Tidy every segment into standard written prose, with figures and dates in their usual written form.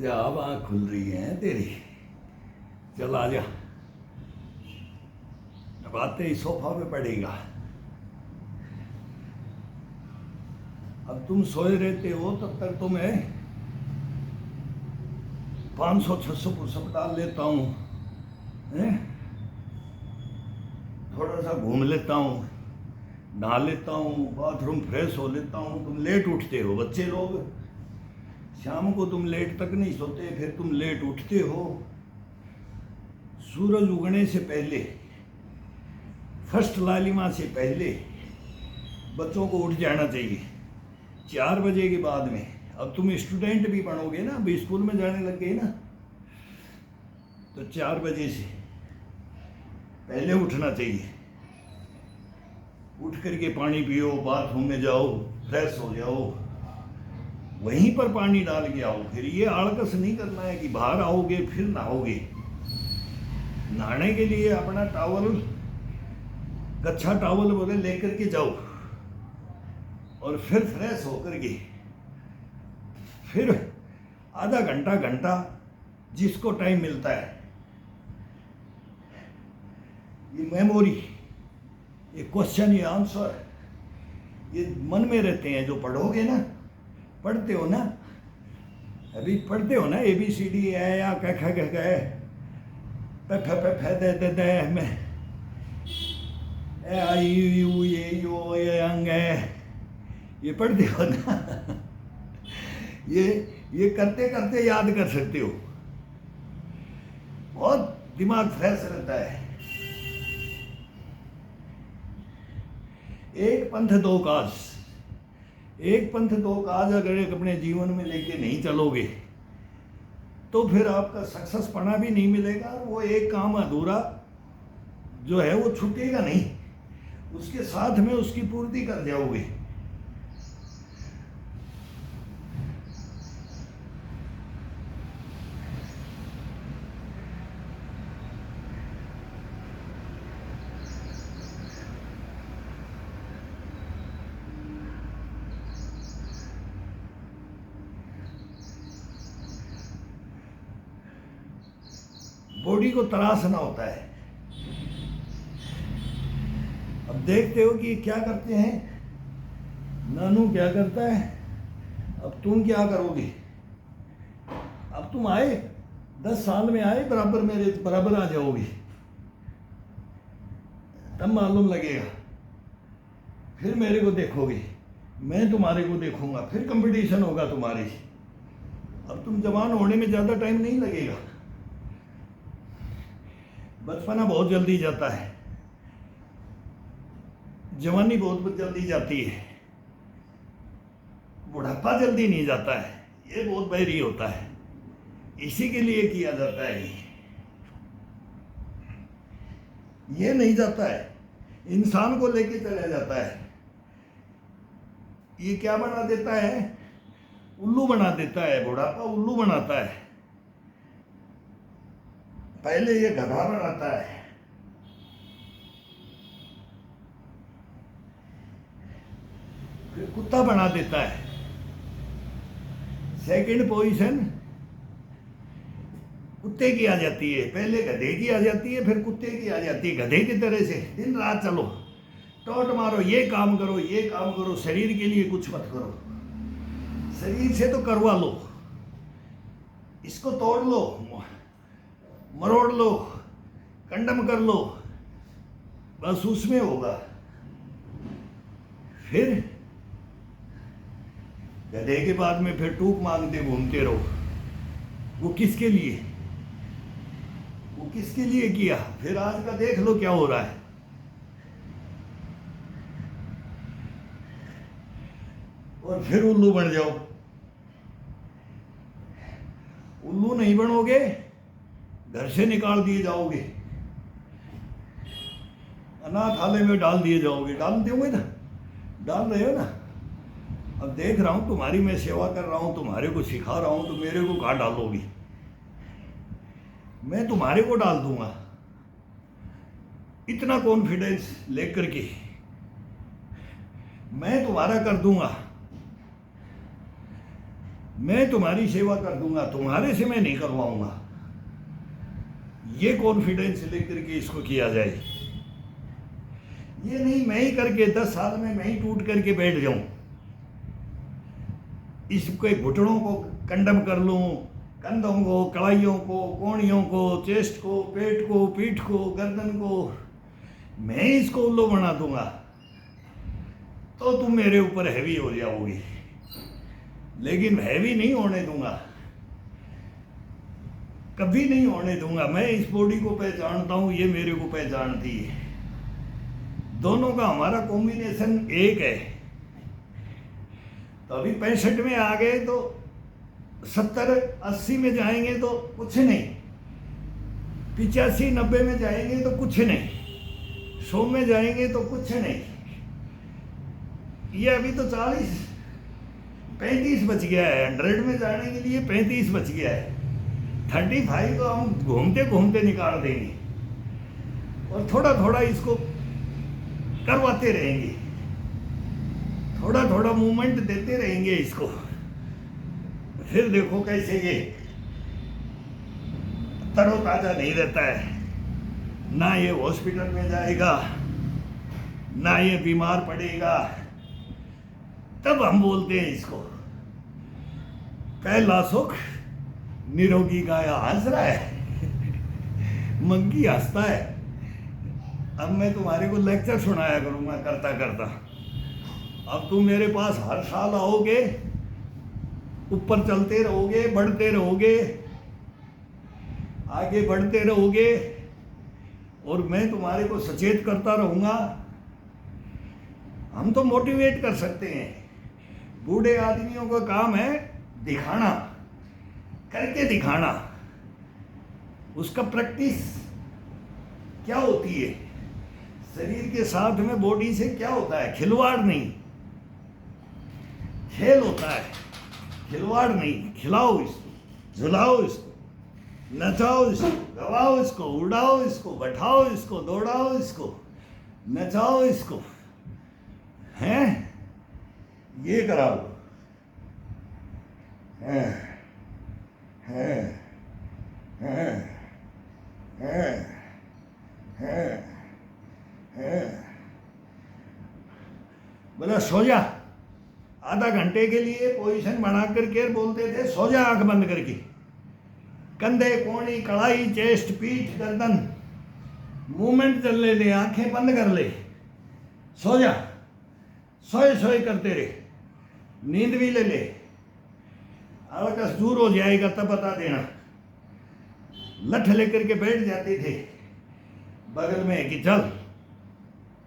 जा, अब आँख खुल रही है तेरी। चल आ जा, अब आते ही सोफा पे पड़ेगा। अब तुम सोए रहते हो तब तक तो मैं 500-600 पुशअप डाल लेता हूँ, थोड़ा सा घूम लेता हूँ, नहा लेता हूँ, बाथरूम फ्रेश हो लेता हूँ। तुम लेट उठते हो बच्चे लोग, शाम को तुम लेट तक नहीं सोते, फिर तुम लेट उठते हो। सूरज उगने से पहले, फर्स्ट लालिमा से पहले बच्चों को उठ जाना चाहिए, 4 बजे के बाद में। अब तुम स्टूडेंट भी बनोगे ना, अभी स्कूल में जाने लग गए ना, तो 4 बजे से पहले उठना चाहिए। उठ करके पानी पियो, बाथरूम में जाओ, फ्रेश हो जाओ, वहीं पर पानी डाल के आओ। फिर ये आलकस नहीं करना है कि बाहर आओगे फिर नहाओगे। नहाने के लिए अपना टॉवल, कच्छा टॉवल वगैरह लेकर के जाओ, और फिर फ्रेश होकर के फिर आधा घंटा जिसको टाइम मिलता है, ये मेमोरी, ये क्वेश्चन, ये आंसर, ये मन में रहते हैं। जो पढ़ोगे ना, पढ़ते हो ना, अभी पढ़ते हो ना ABCD है या क ख ग घ फ दे में आई यू ये अंग है, ये पढ़ते हो ना। ये करते करते याद कर सकते हो, बहुत दिमाग फ्रेश रहता है। एक पंथ दो काज, एक पंथ दो काज अगर अपने जीवन में लेके नहीं चलोगे तो फिर आपका सक्सेस पना भी नहीं मिलेगा, और वो एक काम अधूरा जो है वो छूटेगा नहीं, उसके साथ में उसकी पूर्ति कर जाओगे। बॉडी को तराशना होता है। अब देखते हो कि क्या करते हैं, नानू क्या करता है, अब तुम क्या करोगे। अब तुम आए 10 साल में आए, बराबर मेरे बराबर आ जाओगे, तब मालूम लगेगा। फिर मेरे को देखोगे, मैं तुम्हारे को देखूंगा, फिर कंपटीशन होगा तुम्हारी। अब तुम जवान होने में ज़्यादा टाइम नहीं लगेगा, बचपना बहुत जल्दी जाता है, जवानी बहुत जल्दी जाती है, बुढ़ापा जल्दी नहीं जाता है। ये बहुत बैरी होता है, इसी के लिए किया जाता है। ये नहीं जाता है, इंसान को लेके चला जाता है। ये क्या बना देता है, उल्लू बना देता है, बुढ़ापा उल्लू बनाता है। पहले ये गधा बनाता है, फिर कुत्ता बना देता है। सेकंड पोजीशन कुत्ते की आ जाती है, पहले गधे की आ जाती है, फिर कुत्ते की आ जाती है। गधे की तरह से दिन रात चलो, टॉट मारो, ये काम करो, ये काम करो, शरीर के लिए कुछ मत करो। शरीर से तो करवा लो, इसको तोड़ लो, मरोड़ लो, कंडम कर लो, बस उसमें होगा। फिर गधे के बाद में फिर टूक मांगते घूमते रहो। वो किसके लिए, वो किसके लिए किया। फिर आज का देख लो क्या हो रहा है। और फिर उल्लू बन जाओ। उल्लू नहीं बनोगे, घर से निकाल दिए जाओगे, अनाथालय में डाल दिए जाओगे। डाल दोगे ना, डाल रहे हो ना। अब देख रहा हूं, तुम्हारी मैं सेवा कर रहा हूं, तुम्हारे को सिखा रहा हूं, तो मेरे को कहाँ डालोगी। मैं तुम्हारे को डाल दूंगा, इतना कॉन्फिडेंस लेकर के मैं तुम्हारा कर दूंगा। मैं तुम्हारी सेवा कर दूंगा, तुम्हारे से मैं नहीं करवाऊंगा। ये कॉन्फिडेंस लेकर के इसको किया जाए। ये नहीं मैं ही करके 10 साल में मैं ही टूट करके बैठ जाऊं, इसके घुटनों को कंडम कर लूं, कंधों को, कलाइयों को, कोहनियों को, चेस्ट को, पेट को, पीठ को, गर्दन को मैं इसको उल्लू बना दूंगा, तो तुम मेरे ऊपर हैवी हो जाओगी। लेकिन हैवी नहीं होने दूंगा, कभी नहीं होने दूंगा। मैं इस बॉडी को पहचानता हूं, ये मेरे को पहचानती है। दोनों का हमारा कॉम्बिनेशन एक है। तो अभी 65 में आ गए तो 70-80 में जाएंगे तो कुछ नहीं, 85-90 में जाएंगे तो कुछ नहीं, 100 में जाएंगे तो कुछ नहीं। ये अभी तो 35 बच गया है, 100 में जाने के लिए 35 बच गया है। 35 तो हम घूमते घूमते निकाल देंगे और थोड़ा थोड़ा इसको करवाते रहेंगे, थोड़ा थोड़ा मूवमेंट देते रहेंगे इसको। फिर देखो कैसे ये तरोताजा नहीं रहता है, ना ये हॉस्पिटल में जाएगा, ना ये बीमार पड़ेगा। तब हम बोलते हैं इसको पहला सुख निरोगी गाया हंस रहा है मंकी हंसता है। अब मैं तुम्हारे को लेक्चर सुनाया करूंगा करता करता। अब तुम मेरे पास हर साल आओगे, ऊपर चलते रहोगे, बढ़ते रहोगे, आगे बढ़ते रहोगे, और मैं तुम्हारे को सचेत करता रहूंगा। हम तो मोटिवेट कर सकते हैं, बूढ़े आदमियों का काम है दिखाना, करके दिखाना। उसका प्रैक्टिस क्या होती है, शरीर के साथ में बॉडी से क्या होता है, खिलवाड़ नहीं, खेल होता है, खिलवाड़ नहीं। खिलाओ इसको, झुलाओ इसको, नचाओ इसको, गवाओ इसको, उड़ाओ इसको, बैठाओ इसको, दौड़ाओ इसको, नचाओ इसको, हैं ये कराओ, हैं हैं हैं हैं हैं हैं। बोला सो जा, आधा घंटे के लिए पोजीशन बना करके बोलते थे सो जा आंख बंद करके। कंधे, कोहनी, कलाई, चेस्ट, पीठ, गर्दन मूवमेंट चलने दे, आंखें बंद कर ले, सो जा। सोए सोए करते रहे, नींद भी ले ले, आवाज दूर हो जाएगा तब बता देना। लठ लेकर के बैठ जाते थे बगल में कि चल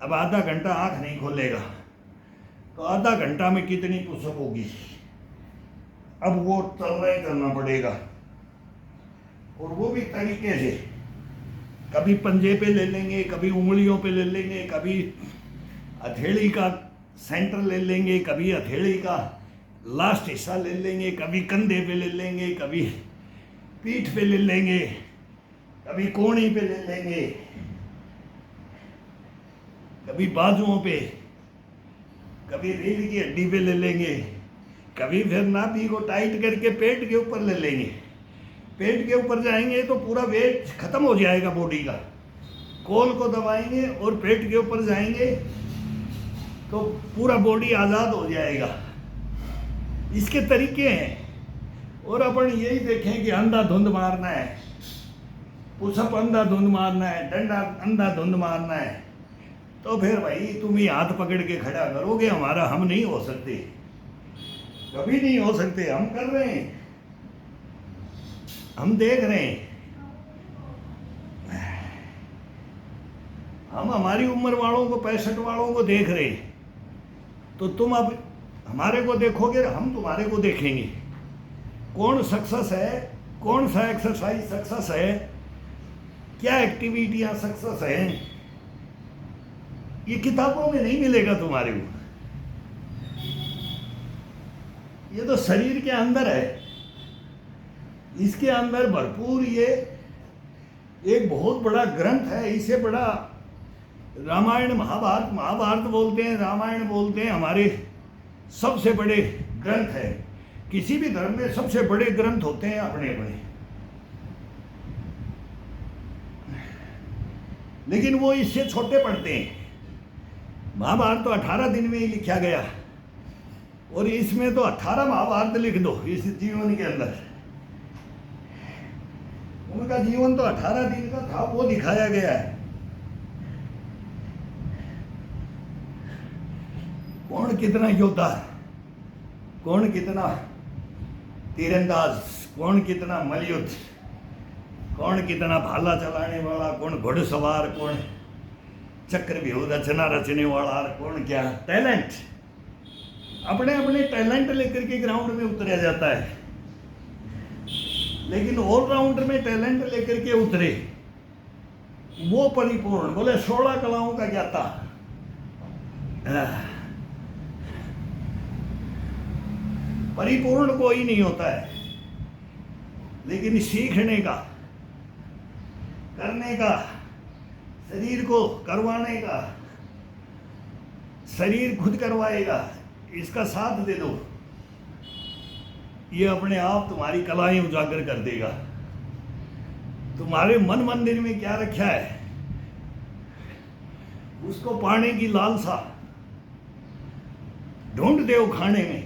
अब आधा घंटा आंख नहीं खोलेगा, तो आधा घंटा में कितनी पुशअप होगी। अब वो चलना ही करना पड़ेगा, और वो भी तरीके से। कभी पंजे पे ले लेंगे, कभी उंगलियों पे ले लेंगे, कभी हथेली का सेंटर ले लेंगे, कभी हथेली का लास्ट हिस्सा ले लेंगे, कभी कंधे पे ले लेंगे, कभी पीठ पे ले लेंगे, कभी कोहनी पे ले लेंगे, कभी बाजुओं पे, कभी रीढ़ की हड्डी पे ले लेंगे, कभी फिर नाभि को टाइट करके पेट के ऊपर ले लेंगे। पेट के ऊपर जाएंगे तो पूरा वेट खत्म हो जाएगा बॉडी का। कोल को दबाएंगे और पेट के ऊपर जाएंगे तो पूरा बॉडी आज़ाद हो जाएगा। इसके तरीके हैं। और अपन यही देखें कि अंधाधुंध मारना है, पुशअप अंधाधुंध मारना है, डंडा अंधाधुंध मारना है, तो फिर भाई तुम ही हाथ पकड़ के खड़ा करोगे हमारा। हम नहीं हो सकते, कभी नहीं हो सकते। हम कर रहे हैं, हम देख रहे हैं। हम हमारी उम्र वालों को, 65 वालों को देख रहे हैं, तो तुम अब हमारे को देखोगे, हम तुम्हारे को देखेंगे। कौन सक्सेस है, कौन सा एक्सरसाइज सक्सेस है, क्या एक्टिविटियां सक्सेस हैं, ये किताबों में नहीं मिलेगा तुम्हारे को। ये तो शरीर के अंदर है, इसके अंदर भरपूर ये एक बहुत बड़ा ग्रंथ है। इसे बड़ा रामायण महाभारत, महाभारत बोलते हैं, रामायण बोलते हैं, हमारे सबसे बड़े ग्रंथ है। किसी भी धर्म में सबसे बड़े ग्रंथ होते हैं अपने अपने, लेकिन वो इससे छोटे पड़ते हैं। महाभारत तो 18 दिन में ही लिखा गया, और इसमें तो 18 महाभारत लिख दो इस जीवन के अंदर। उनका जीवन तो 18 दिन का था, वो दिखाया गया है। कौन कितना योद्धा, कौन कितना तीरंदाज, कौन कितना मलयुद्ध, कौन कितना भाला चलाने वाला, कौन घुड़सवार, कौन चक्रव्यूह रचना रचने वाला, कौन क्या टैलेंट, अपने अपने टैलेंट लेकर के ग्राउंड में उतरा जाता है। लेकिन ऑलराउंडर में टैलेंट लेकर के उतरे वो परिपूर्ण, बोले 16 कलाओं का ज्ञाता। परिपूर्ण कोई नहीं होता है, लेकिन सीखने का, करने का, शरीर को करवाने का, शरीर खुद करवाएगा, इसका साथ दे दो, ये अपने आप तुम्हारी कलाएं उजागर कर देगा। तुम्हारे मन मंदिर में क्या रखा है, उसको पाने की लालसा ढूंढते हो, खाने में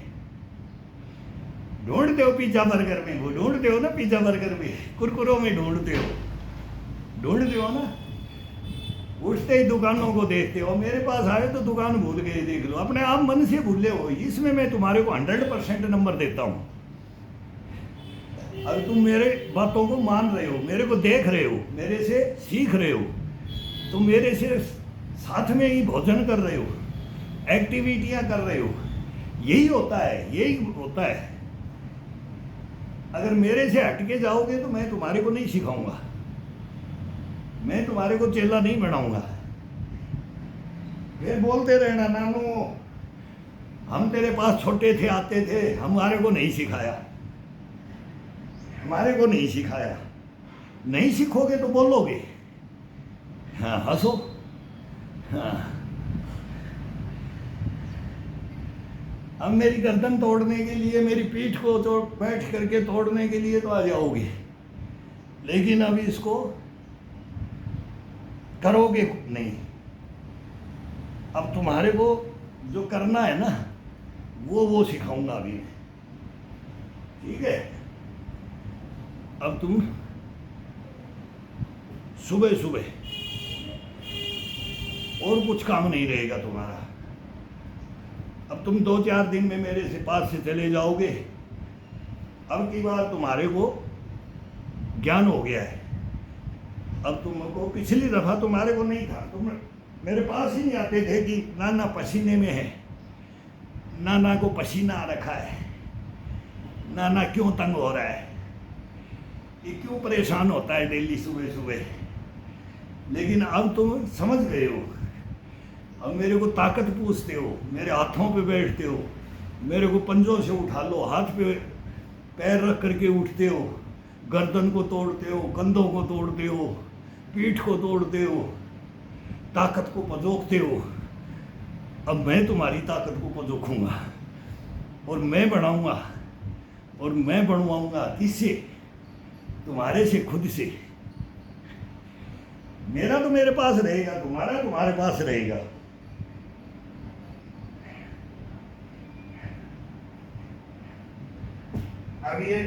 ढूंढते हो, पिज्जा बर्गर में वो ढूंढते हो ना, पिज्जा बर्गर में, कुरकुरों में ढूंढते हो ना। उठते ही दुकानों को देखते हो, मेरे पास आए तो दुकान भूल गए, देख लो, अपने आप मन से भूले हो। इसमें मैं तुम्हारे को 100% नंबर देता हूं। अगर तुम मेरे बातों को मान रहे हो, मेरे को देख रहे हो, मेरे से सीख रहे हो, तुम मेरे से साथ में ही भोजन कर रहे हो, एक्टिविटियां कर रहे हो, यही होता है। अगर मेरे से हटके जाओगे तो मैं तुम्हारे को नहीं सिखाऊंगा, मैं तुम्हारे को चेला नहीं बनाऊंगा। फिर बोलते रहना, नानू हम तेरे पास छोटे थे, आते थे, हमारे को नहीं सिखाया, हमारे को नहीं सिखाया। नहीं सीखोगे तो बोलोगे, हाँ हंसो, हाँ अब मेरी गर्दन तोड़ने के लिए, मेरी पीठ को बैठ करके तोड़ने के लिए तो आ जाओगे, लेकिन अब इसको करोगे नहीं। अब तुम्हारे को जो करना है ना, वो सिखाऊंगा अभी, ठीक है। अब तुम सुबह सुबह और कुछ काम नहीं रहेगा तुम्हारा। अब तुम 2-4 दिन में मेरे से पास से चले जाओगे। अब की बार तुम्हारे को ज्ञान हो गया है। अब तुमको, पिछली दफा तुम्हारे को नहीं था, तुम मेरे पास ही नहीं आते थे कि नाना पसीने में है, नाना को पसीना आ रखा है, नाना क्यों तंग हो रहा है, ये क्यों परेशान होता है डेली सुबह सुबह। लेकिन अब तुम समझ गए हो। अब मेरे को ताकत पूछते हो, मेरे हाथों पे बैठते हो, मेरे को पंजों से उठा लो, हाथ पे पैर रख करके उठते हो, गर्दन को तोड़ते हो, कंधों को तोड़ते हो, पीठ को तोड़ते हो, ताकत को पजोखते हो। अब मैं तुम्हारी ताकत को पजोखूंगा और मैं बढ़ाऊंगा और मैं बनवाऊंगा। किससे? तुम्हारे से, खुद से। मेरा तो मेरे पास रहेगा, तुम्हारा तुम्हारे पास रहेगा। अब ये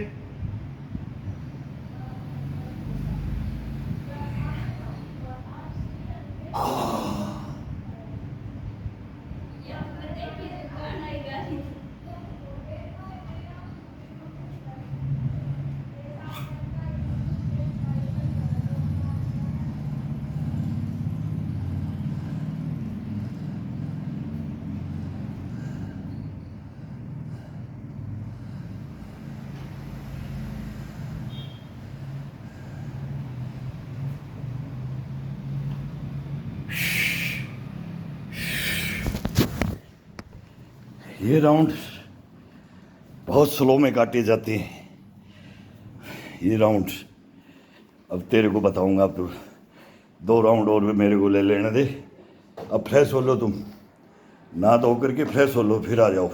ये राउंड बहुत स्लो में काटे जाते हैं। ये राउंड अब तेरे को बताऊंगा। अब तो 2 राउंड और मेरे को ले लेने दे। अब फ्रेश हो लो, तुम नहा धो करके फ्रेश हो लो, फिर आ जाओ।